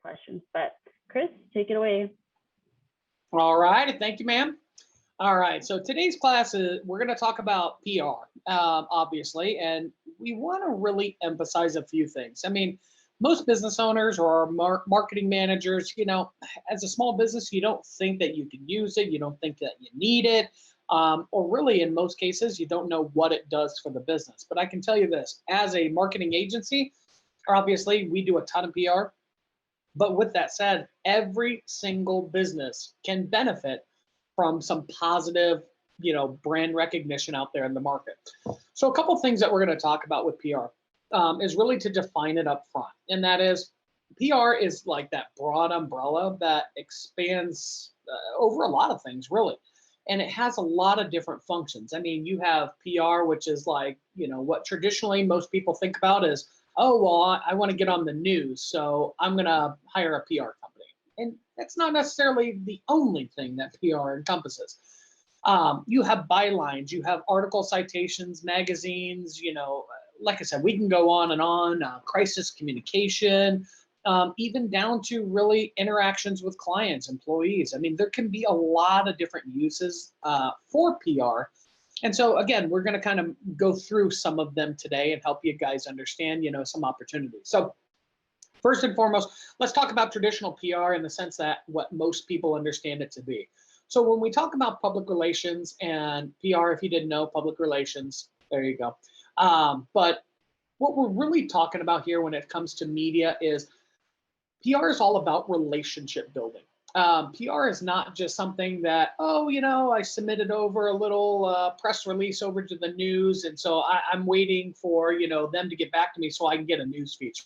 questions. But Chris, take it away. All right. Thank you, ma'am. All right. So today's class we're going to talk about PR, obviously, and we want to really emphasize a few things. I mean, most business owners or marketing managers, as a small business, you don't think that you can use it. You don't think that you need it. Or really, in most cases, you don't know what it does for the business. But I can tell you this, as a marketing agency, obviously, we do a ton of PR. But with that said, every single business can benefit from some positive, brand recognition out there in the market. So a couple of things that we're going to talk about with PR is really to define it up front. And that is, PR is like that broad umbrella that expands over a lot of things, really. And it has a lot of different functions. I mean, you have PR, which is like, what traditionally most people think about is, oh, well, I want to get on the news, so I'm going to hire a PR company. And that's not necessarily the only thing that PR encompasses. You have bylines, you have article citations, magazines, like I said, we can go on and on, crisis communication, even down to really interactions with clients, employees. I mean, there can be a lot of different uses for PR. And so, again, we're going to kind of go through some of them today and help you guys understand, some opportunities. So first and foremost, let's talk about traditional PR in the sense that what most people understand it to be. So when we talk about public relations and PR, if you didn't know, public relations, there you go. But what we're really talking about here when it comes to media is PR is all about relationship building. PR is not just something that, I submitted over a little press release over to the news, and so I'm waiting for, them to get back to me so I can get a news feature.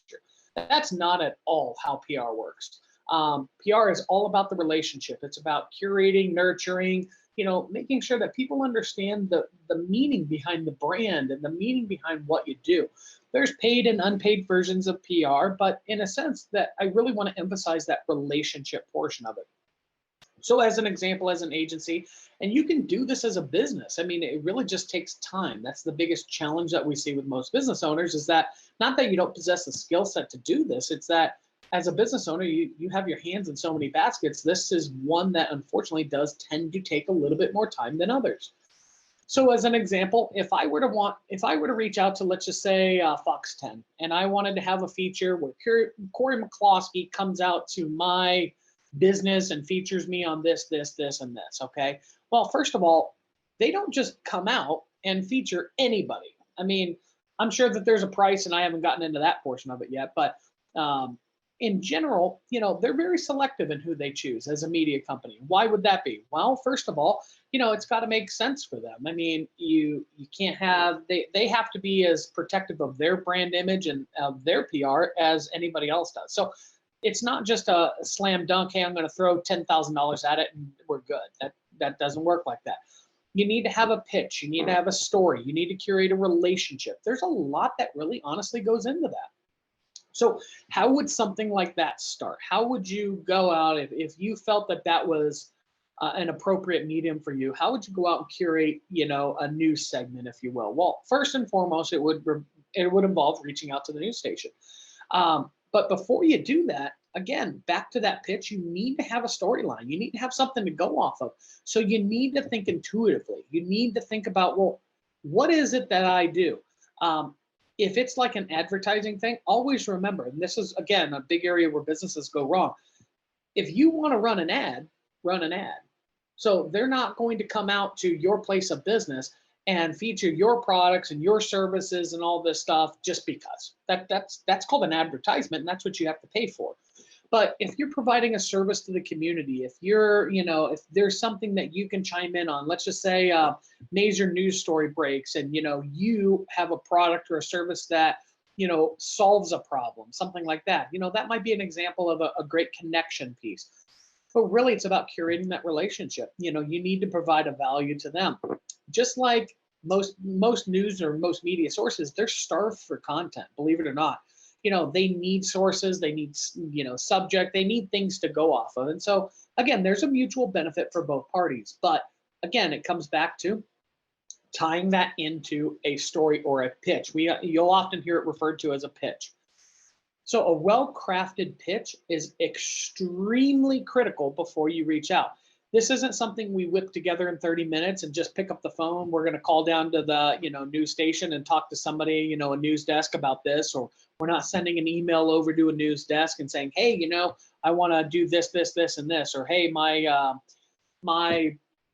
That's not at all how PR works. PR is all about the relationship. It's about curating, nurturing, making sure that people understand the meaning behind the brand and the meaning behind what you do. There's paid and unpaid versions of PR, but in a sense that I really want to emphasize that relationship portion of it. So as an example, as an agency, and you can do this as a business. I mean, it really just takes time. That's the biggest challenge that we see with most business owners is that not that you don't possess the skill set to do this, it's that as a business owner, you have your hands in so many baskets. This is one that unfortunately does tend to take a little bit more time than others. So as an example, if I were to reach out to, let's just say Fox 10, and I wanted to have a feature where Corey McCloskey comes out to my business and features me on this, and this, okay? Well, first of all, they don't just come out and feature anybody. I mean, I'm sure that there's a price, and I haven't gotten into that portion of it yet, but in general, they're very selective in who they choose as a media company. Why would that be? Well, first of all, it's got to make sense for them. I mean, you can't have, they have to be as protective of their brand image and of their PR as anybody else does. So it's not just a slam dunk, hey, I'm going to throw $10,000 at it and we're good. That doesn't work like that. You need to have a pitch. You need to have a story. You need to curate a relationship. There's a lot that really honestly goes into that. So how would something like that start? How would you go out if you felt that was an appropriate medium for you? How would you go out and curate, a news segment, if you will? Well, first and foremost, it would involve reaching out to the news station. But before you do that, again, back to that pitch, you need to have a storyline. You need to have something to go off of. So you need to think intuitively. You need to think about, well, what is it that I do? If it's like an advertising thing, always remember, and this is, again, a big area where businesses go wrong. If you want to run an ad, run an ad. So they're not going to come out to your place of business and feature your products and your services and all this stuff just because. That's called an advertisement, and that's what you have to pay for. But if you're providing a service to the community, if you're, if there's something that you can chime in on, let's just say a major news story breaks and, you have a product or a service that, solves a problem, something like that. That might be an example of a great connection piece. But really, it's about curating that relationship. You need to provide a value to them. Just like most news or most media sources, they're starved for content, believe it or not. They need sources, they need, subject, they need things to go off of. And so, again, there's a mutual benefit for both parties. But again, it comes back to tying that into a story or a pitch. You'll often hear it referred to as a pitch. So a well-crafted pitch is extremely critical before you reach out. This isn't something we whip together in 30 minutes and just pick up the phone. We're going to call down to the, news station and talk to somebody, a news desk about this, or we're not sending an email over to a news desk and saying, hey, I want to do this, this, and this, or hey, my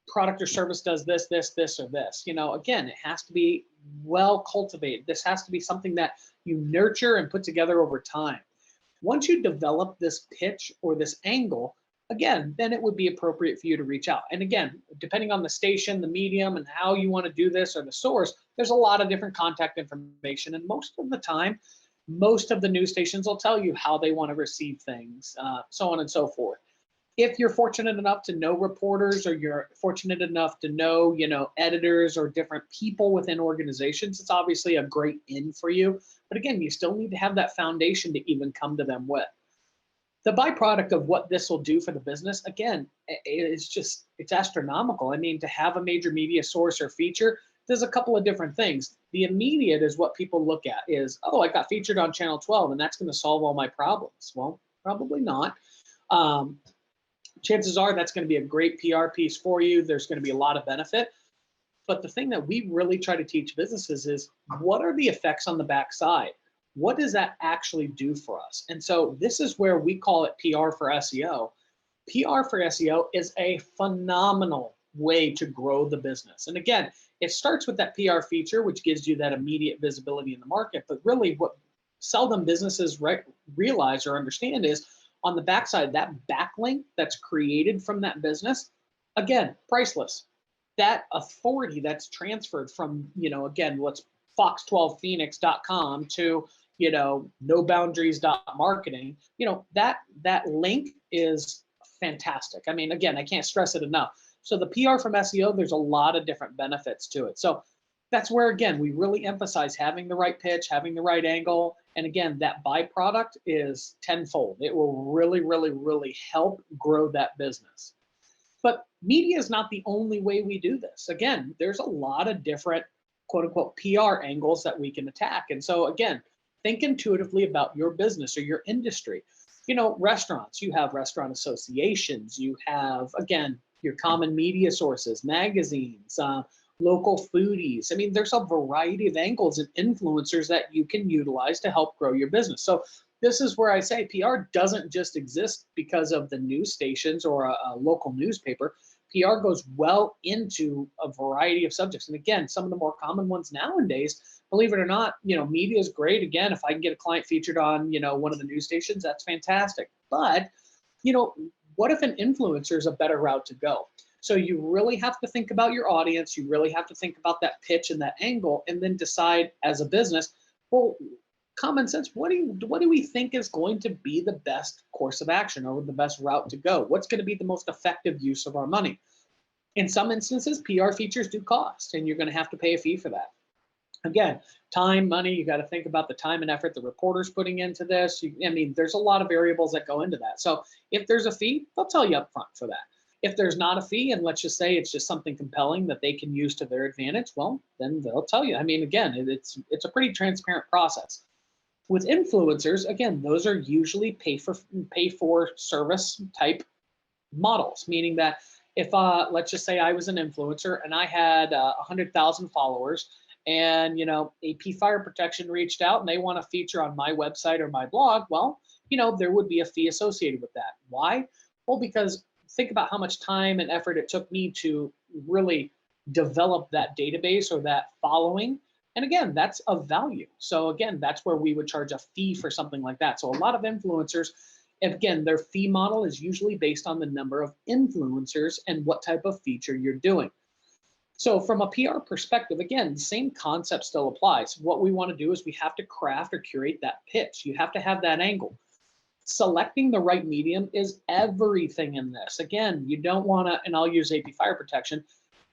product or service does this, this, or this. Again, it has to be well cultivated. This has to be something that you nurture and put together over time. Once you develop this pitch or this angle, again, then it would be appropriate for you to reach out. And again, depending on the station, the medium, and how you want to do this, or the source, there's a lot of different contact information. And most of the time, most of the news stations will tell you how they want to receive things, so on and so forth. If you're fortunate enough to know reporters, or you're fortunate enough to know, editors or different people within organizations, it's obviously a great in for you. But again, you still need to have that foundation to even come to them with. The byproduct of what this will do for the business, again, it's astronomical. I mean, to have a major media source or feature, there's a couple of different things. The immediate is what people look at is, oh, I got featured on Channel 12 and that's going to solve all my problems. Well, probably not. Chances are that's going to be a great PR piece for you. There's going to be a lot of benefit. But the thing that we really try to teach businesses is, what are the effects on the backside? What does that actually do for us? And so this is where we call it PR for SEO. PR for SEO is a phenomenal way to grow the business. And again, it starts with that PR feature, which gives you that immediate visibility in the market. But really what seldom businesses realize or understand is, on the backside, that backlink that's created from that business, again, priceless. That authority that's transferred from, again, let's fox12phoenix.com to, noboundaries.marketing, that link is fantastic. I mean, again, I can't stress it enough. So the PR from SEO, there's a lot of different benefits to it. So that's where, again, we really emphasize having the right pitch, having the right angle. And again, that byproduct is tenfold. It will really, really, really help grow that business. But media is not the only way we do this. Again, there's a lot of different quote unquote PR angles that we can attack. And so again, think intuitively about your business or your industry. Restaurants, you have restaurant associations, you have, again, your common media sources, magazines, local foodies. I mean, there's a variety of angles and influencers that you can utilize to help grow your business. So this is where I say PR doesn't just exist because of the news stations or a local newspaper. PR goes well into a variety of subjects. And again, some of the more common ones nowadays, believe it or not, media is great. Again, if I can get a client featured on, one of the news stations, that's fantastic. But, what if an influencer is a better route to go? So you really have to think about your audience. You really have to think about that pitch and that angle, and then decide as a business, well, common sense, what do we think is going to be the best course of action or the best route to go? What's going to be the most effective use of our money? In some instances, PR features do cost, and you're going to have to pay a fee for that. Again, time, money, you got to think about the time and effort the reporter's putting into this. There's a lot of variables that go into that. So if there's a fee, they'll tell you up front for that. If there's not a fee, and let's just say it's just something compelling that they can use to their advantage, well, then they'll tell you. Again, it's a pretty transparent process. With influencers, again, those are usually pay for service type models, meaning that if let's just say I was an influencer and I had 100,000 followers, and AP Fire Protection reached out and they want to feature on my website or my blog, well, there would be a fee associated with that. Why? Well, because think about how much time and effort it took me to really develop that database or that following. And again, that's of value. So again, that's where we would charge a fee for something like that. So a lot of influencers, again, their fee model is usually based on the number of influencers and what type of feature you're doing. So from a PR perspective, again, the same concept still applies. What we want to do is we have to craft or curate that pitch. You have to have that angle. Selecting the right medium is everything in this. Again, you don't want to, and I'll use AP Fire Protection.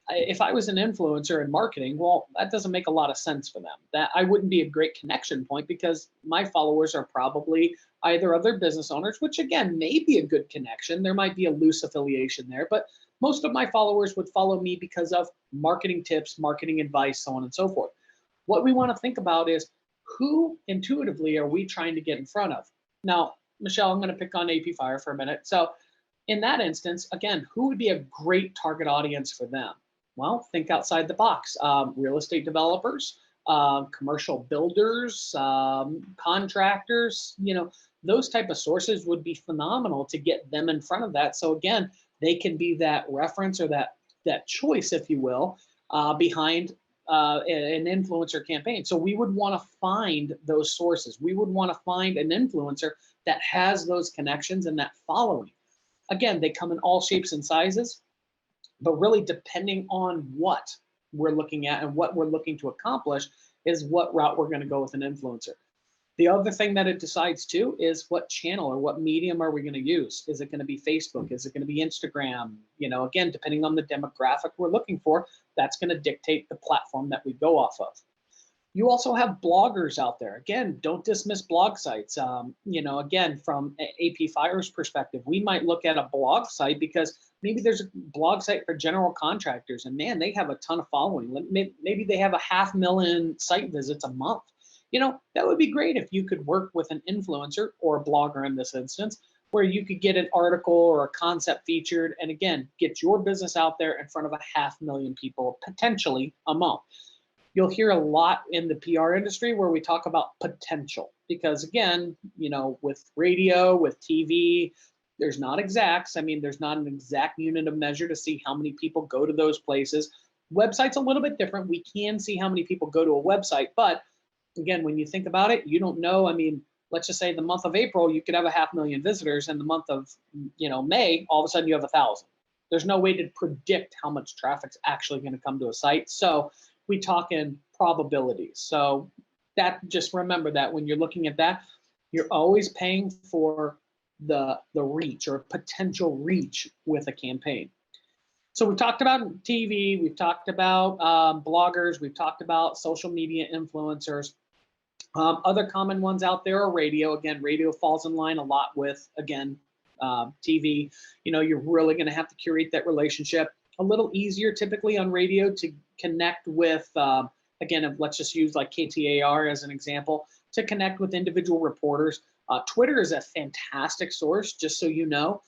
If I was an influencer in marketing, well, that doesn't make a lot of sense for them. That I wouldn't be a great connection point because my followers are probably either other business owners, which again, may be a good connection. There might be a loose affiliation there, but most of my followers would follow me because of marketing tips, marketing advice, so on and so forth. What we want to think about is, who intuitively are we trying to get in front of? Now, Michelle, I'm going to pick on AP Fire for a minute. So in that instance, again, who would be a great target audience for them? Well, think outside the box. Real estate developers, commercial builders, contractors, those type of sources would be phenomenal to get them in front of that. So again, they can be that reference or that choice, if you will, behind an influencer campaign. So we would want to find those sources. We would want to find an influencer that has those connections and that following. Again, they come in all shapes and sizes, but really depending on what we're looking at and what we're looking to accomplish is what route we're going to go with an influencer. The other thing that it decides too is what channel or what medium are we going to use? Is it going to be Facebook? Is it going to be Instagram? Again, depending on the demographic we're looking for, that's going to dictate the platform that we go off of. You also have bloggers out there. Again, don't dismiss blog sites. Again, from AP Fire's perspective, we might look at a blog site because maybe there's a blog site for general contractors and man, they have a ton of following. Maybe they have 500,000 site visits a month. That would be great if you could work with an influencer or a blogger in this instance, where you could get an article or a concept featured and again, get your business out there in front of 500,000 people potentially a month. You'll hear a lot in the PR industry where we talk about potential because again, with radio, with TV, there's not exacts. There's not an exact unit of measure to see how many people go to those places. Website's a little bit different. We can see how many people go to a website, but again, when you think about it, you don't know. Let's just say the month of April, you could have 500,000 visitors and the month of, May, all of a sudden you have 1,000. There's no way to predict how much traffic's actually going to come to a site. So we talk in probabilities. So just remember that when you're looking at that, you're always paying for the reach or potential reach with a campaign. So we've talked about TV, we've talked about bloggers, we've talked about social media influencers. Other common ones out there are radio. Again, radio falls in line a lot with, again, TV. You're really going to have to curate that relationship. A little easier typically on radio to connect with, again, let's just use like KTAR as an example, to connect with individual reporters. Twitter is a fantastic source, just so you know.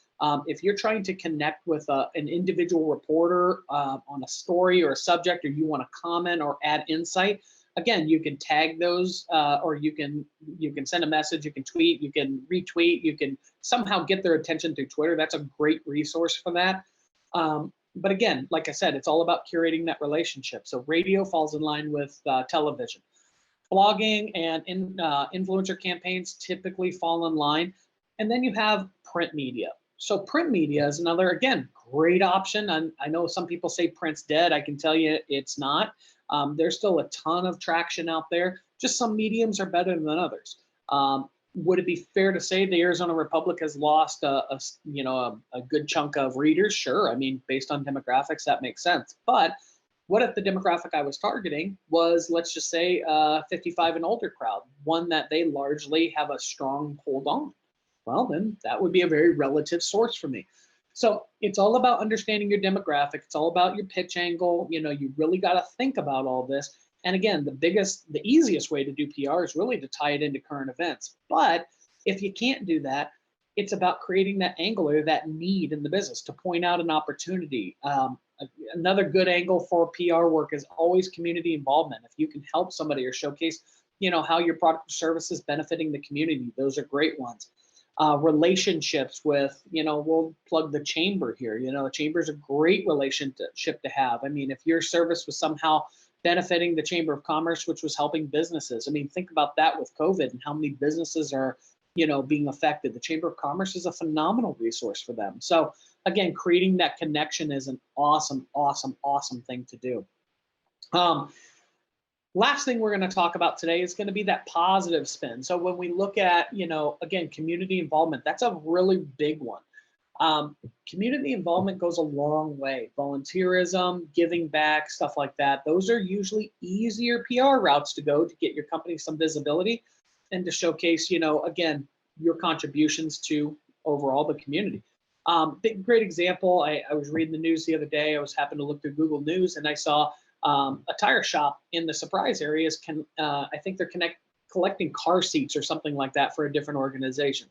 If you're trying to connect with an individual reporter on a story or a subject, or you want to comment or add insight, again, you can tag those, or you can send a message, you can tweet, you can retweet, you can somehow get their attention through Twitter. That's a great resource for that. But again, like I said, it's all about curating that relationship. So radio falls in line with television. Blogging and influencer campaigns typically fall in line. And then you have print media. So print media is another, again, great option. I know some people say print's dead. I can tell you it's not. There's still a ton of traction out there. Just some mediums are better than others. Would it be fair to say the Arizona Republic has lost a good chunk of readers? Sure. Based on demographics, that makes sense. But what if the demographic I was targeting was, let's just say, 55 and older crowd, one that they largely have a strong hold on? Well, then that would be a very relative source for me. So it's all about understanding your demographic. It's all about your pitch angle. You really got to think about all this. And again, the easiest way to do PR is really to tie it into current events. But if you can't do that, it's about creating that angle or that need in the business to point out an opportunity. Another good angle for PR work is always community involvement. If you can help somebody or showcase, how your product or service is benefiting the community, those are great ones. Relationships with, we'll plug the chamber here. The chamber is a great relationship to have. If your service was somehow benefiting the Chamber of Commerce, which was helping businesses. Think about that with COVID and how many businesses are, being affected. The Chamber of Commerce is a phenomenal resource for them. So again, creating that connection is an awesome, awesome, awesome thing to do. Last thing we're going to talk about today is going to be that positive spin. So when we look at, again, community involvement, that's a really big one. Community involvement goes a long way. Volunteerism, giving back, stuff like that. Those are usually easier PR routes to go to get your company some visibility and to showcase, again, your contributions to overall the community. Great example. I was reading the news the other day. I was happening to look through Google News and I saw a tire shop in the Surprise areas I think they're collecting car seats or something like that for a different organization.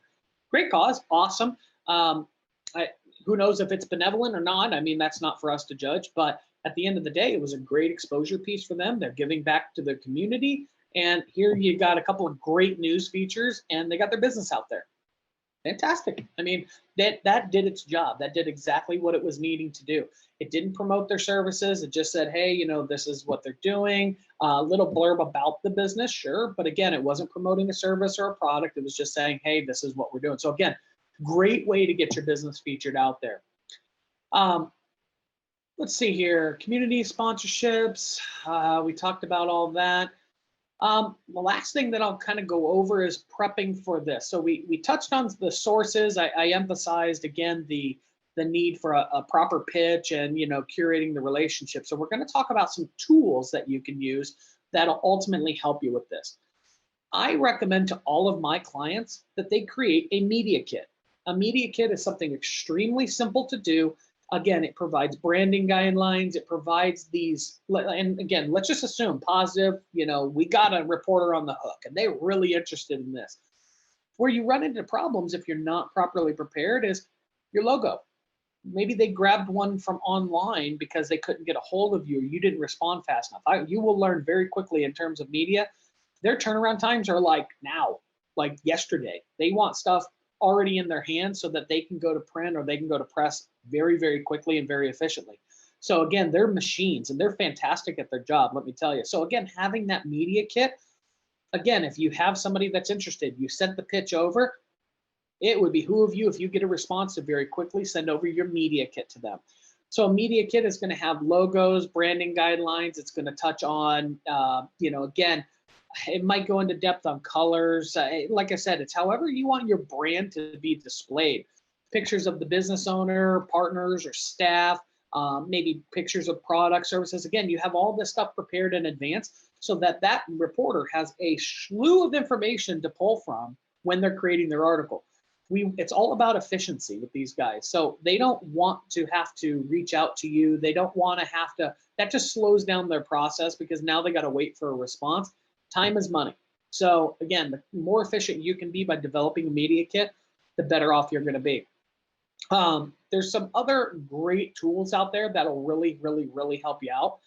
Great cause, awesome. Who knows if it's benevolent or not? I mean, that's not for us to judge, but at the end of the day, it was a great exposure piece for them. They're giving back to their community. And here you got a couple of great news features, and they got their business out there. Fantastic. I mean, that did its job. That did exactly what it was needing to do. It didn't promote their services. It just said, hey, this is what they're doing. A little blurb about the business, sure. But again, it wasn't promoting a service or a product. It was just saying, hey, this is what we're doing. So again, great way to get your business featured out there. Let's see here. Community sponsorships. We talked about all that. The last thing that I'll kind of go over is prepping for this. So we touched on the sources. I emphasized again the need for a proper pitch and curating the relationship. So we're going to talk about some tools that you can use that'll ultimately help you with this. I recommend to all of my clients that they create a media kit. A media kit is something extremely simple to do. Again, it provides branding guidelines. It provides these, and again, let's just assume positive, we got a reporter on the hook and they're really interested in this. Where you run into problems if you're not properly prepared is your logo. Maybe they grabbed one from online because they couldn't get a hold of you. You didn't respond fast enough. You will learn very quickly in terms of media. Their turnaround times are like now, like yesterday. They want stuff already in their hands so that they can go to print or they can go to press very, very quickly and very efficiently. So again, they're machines and they're fantastic at their job, let me tell you. So again, having that media kit, again, if you have somebody that's interested, you sent the pitch over, it would behoove you, if you get a response, to very quickly send over your media kit to them. So a media kit is going to have logos, branding guidelines. It's going to touch on, again, it might go into depth on colors. Like I said, it's however you want your brand to be displayed. Pictures of the business owner, partners, or staff, maybe pictures of products, services. Again, you have all this stuff prepared in advance so that that reporter has a slew of information to pull from when they're creating their article. It's all about efficiency with these guys. So they don't want to have to reach out to you. They don't want to have to, that just slows down their process because now they got to wait for a response. Time is money. So again, the more efficient you can be by developing a media kit, the better off you're going to be. There's some other great tools out there that'll really, really, really help you out.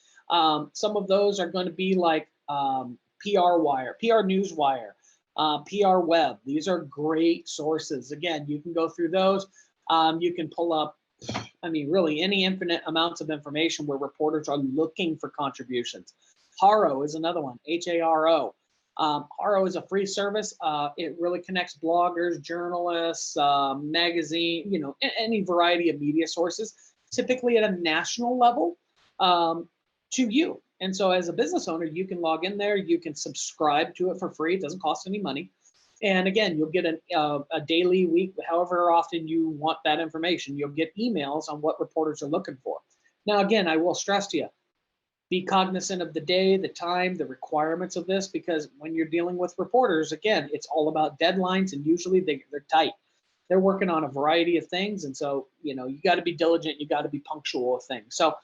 Some of those are going to be like PR Wire, PR Newswire, PR Web. These are great sources. Again, you can go through those. You can pull up, really any infinite amounts of information where reporters are looking for contributions. Haro is another one, H-A-R-O. Haro is a free service. It really connects bloggers, journalists, magazine, any variety of media sources, typically at a national level, to you. And so as a business owner, you can log in there, you can subscribe to it for free. It doesn't cost any money. And again, you'll get a daily, week, however often you want that information. You'll get emails on what reporters are looking for. Now, again, I will stress to you, be cognizant of the day, the time, the requirements of this, because when you're dealing with reporters, again, it's all about deadlines, and usually they're tight. They're working on a variety of things, and so you got to be diligent, you got to be punctual with things. So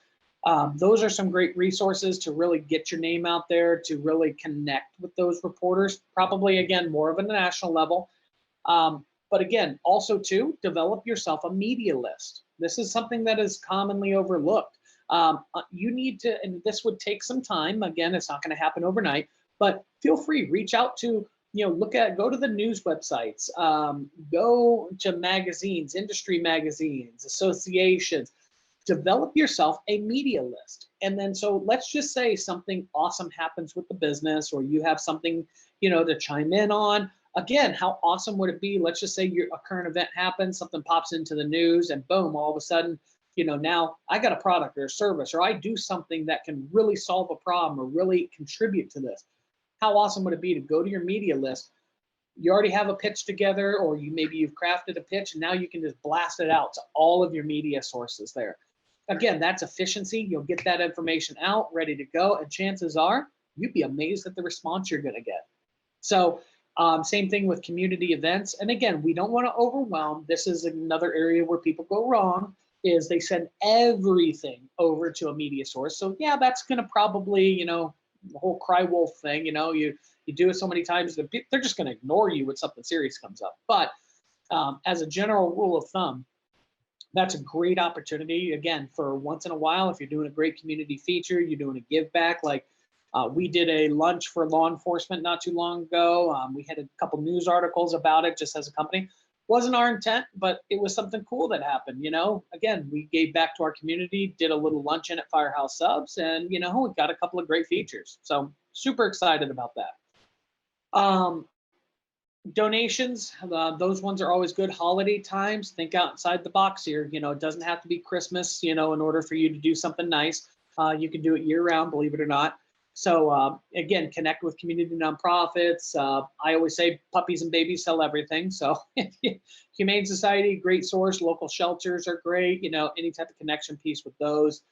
those are some great resources to really get your name out there, to really connect with those reporters. Probably again more of a national level, but again, also to develop yourself a media list. This is something that is commonly overlooked. You need to, and this would take some time. Again, it's not going to happen overnight, but feel free, reach out to, go to the news websites, go to magazines, industry magazines, associations, develop yourself a media list. And then, so let's just say something awesome happens with the business, or you have something, to chime in on. Again, how awesome would it be? Let's just say a current event happens, something pops into the news, and boom, all of a sudden, now I got a product or a service, or I do something that can really solve a problem or really contribute to this. How awesome would it be to go to your media list? You already have a pitch together, or maybe you've crafted a pitch, and now you can just blast it out to all of your media sources there. Again, that's efficiency. You'll get that information out, ready to go, and chances are you'd be amazed at the response you're going to get. So same thing with community events. And again, we don't want to overwhelm. This is another area where people go wrong, is they send everything over to a media source. So yeah, that's going to probably, the whole cry wolf thing, you You do it so many times that they're just going to ignore you when something serious comes up. But as a general rule of thumb, that's a great opportunity, again, for once in a while. If you're doing a great community feature, you're doing a give back. Like we did a lunch for law enforcement not too long ago. We had a couple news articles about it just as a company. Wasn't our intent, but it was something cool that happened. Again, we gave back to our community, did a little luncheon at Firehouse Subs, and we got a couple of great features. So super excited about that. Donations, those ones are always good. Holiday times, think outside the box here. It doesn't have to be Christmas, in order for you to do something nice. You can do it year round, believe it or not. So again, connect with community nonprofits. I always say puppies and babies sell everything. So Humane Society, great source. Local shelters are great. Any type of connection piece with those.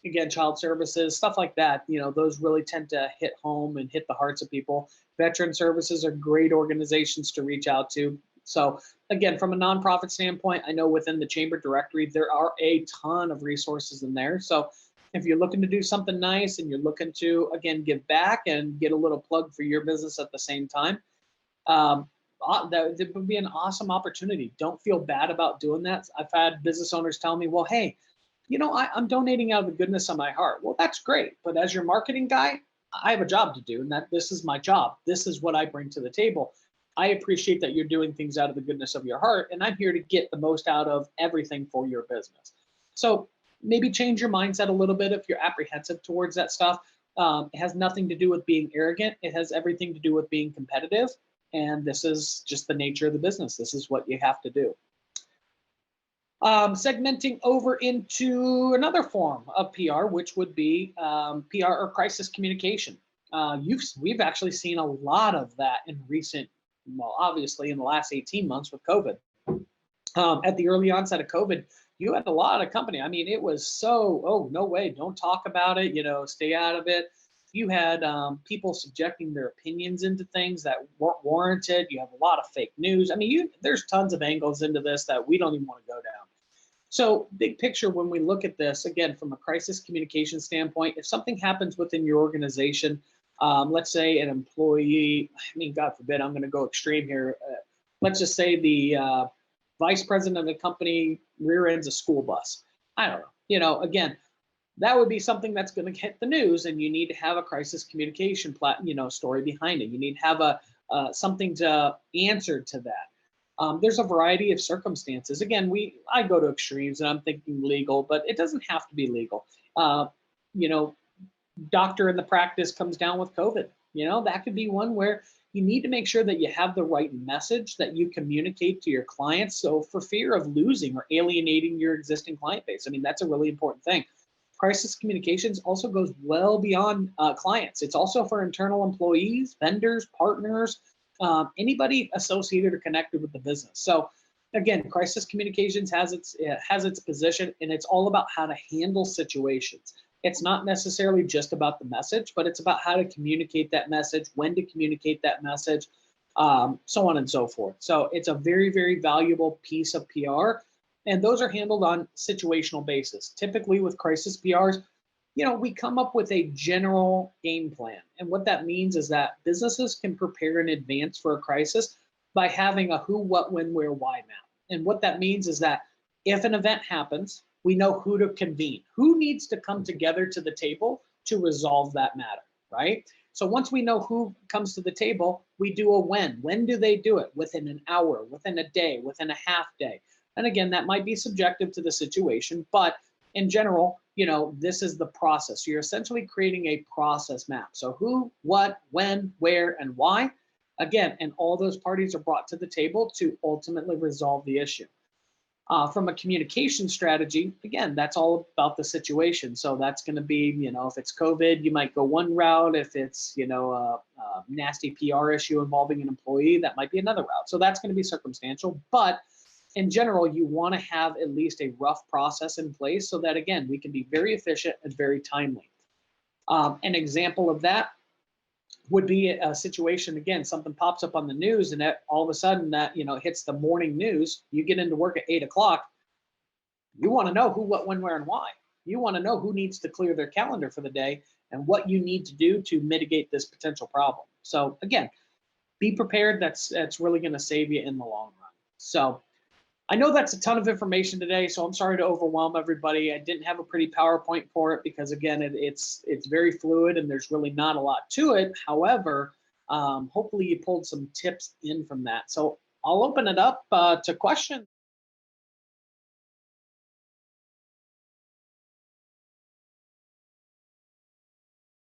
Again, child services, stuff like that. Those really tend to hit home and hit the hearts of people. Veteran services are great organizations to reach out to. So again, from a nonprofit standpoint, I know within the chamber directory, there are a ton of resources in there. So if you're looking to do something nice and you're looking to, again, give back and get a little plug for your business at the same time, that would be an awesome opportunity. Don't feel bad about doing that. I've had business owners tell me, well, hey, I'm donating out of the goodness of my heart. Well, that's great. But as your marketing guy, I have a job to do, and this is my job. This is what I bring to the table. I appreciate that you're doing things out of the goodness of your heart, and I'm here to get the most out of everything for your business. So maybe change your mindset a little bit if you're apprehensive towards that stuff. It has nothing to do with being arrogant. It has everything to do with being competitive. And this is just the nature of the business. This is what you have to do. Segmenting over into another form of PR, which would be PR or crisis communication. We've actually seen a lot of that in recent, obviously in the last 18 months with COVID. At the early onset of COVID, you had a lot of company. I mean, it was so, oh, no way, don't talk about it, stay out of it. You had people subjecting their opinions into things that weren't warranted. You have a lot of fake news. I mean, there's tons of angles into this that we don't even want to go down. So big picture, when we look at this, again, from a crisis communication standpoint, if something happens within your organization, let's say an employee, God forbid, I'm going to go extreme here. Let's just say the vice president of the company rear ends a school bus. I don't know. Again, that would be something that's going to hit the news, and you need to have a crisis communication story behind it. You need to have something to answer to that. There's a variety of circumstances. Again, I go to extremes, and I'm thinking legal, but it doesn't have to be legal. Doctor in the practice comes down with COVID. That could be one where you need to make sure that you have the right message that you communicate to your clients. So for fear of losing or alienating your existing client base, that's a really important thing. Crisis communications also goes well beyond clients. It's also for internal employees, vendors, partners, anybody associated or connected with the business. So again, crisis communications has its position, and it's all about how to handle situations. It's not necessarily just about the message, but it's about how to communicate that message, when to communicate that message, so on and so forth. So it's a very, very valuable piece of PR. And those are handled on situational basis. Typically with crisis PRs, we come up with a general game plan. And what that means is that businesses can prepare in advance for a crisis by having a who, what, when, where, why map. And what that means is that if an event happens, we know who to convene, who needs to come together to the table to resolve that matter, right? So once we know who comes to the table, we do a when. When do they do it? Within an hour, within a day, within a half day. And again, that might be subjective to the situation, but in general, this is the process. You're essentially creating a process map. So who, what, when, where, and why. Again, and all those parties are brought to the table to ultimately resolve the issue. From a communication strategy, again, that's all about the situation. So that's going to be, if it's COVID, you might go one route. If it's, a nasty PR issue involving an employee, that might be another route. So that's going to be circumstantial. But in general, you want to have at least a rough process in place so that, again, we can be very efficient and very timely. An example of that would be a situation, again, something pops up on the news, and that all of a sudden that, hits the morning news. You get into work at 8 o'clock. You want to know who, what, when, where, and why. You want to know who needs to clear their calendar for the day and what you need to do to mitigate this potential problem. So again, be prepared. That's really going to save you in the long run. So I know that's a ton of information today, so I'm sorry to overwhelm everybody. I didn't have a pretty PowerPoint for it because, again, it's very fluid and there's really not a lot to it. However, hopefully you pulled some tips in from that. So I'll open it up to questions.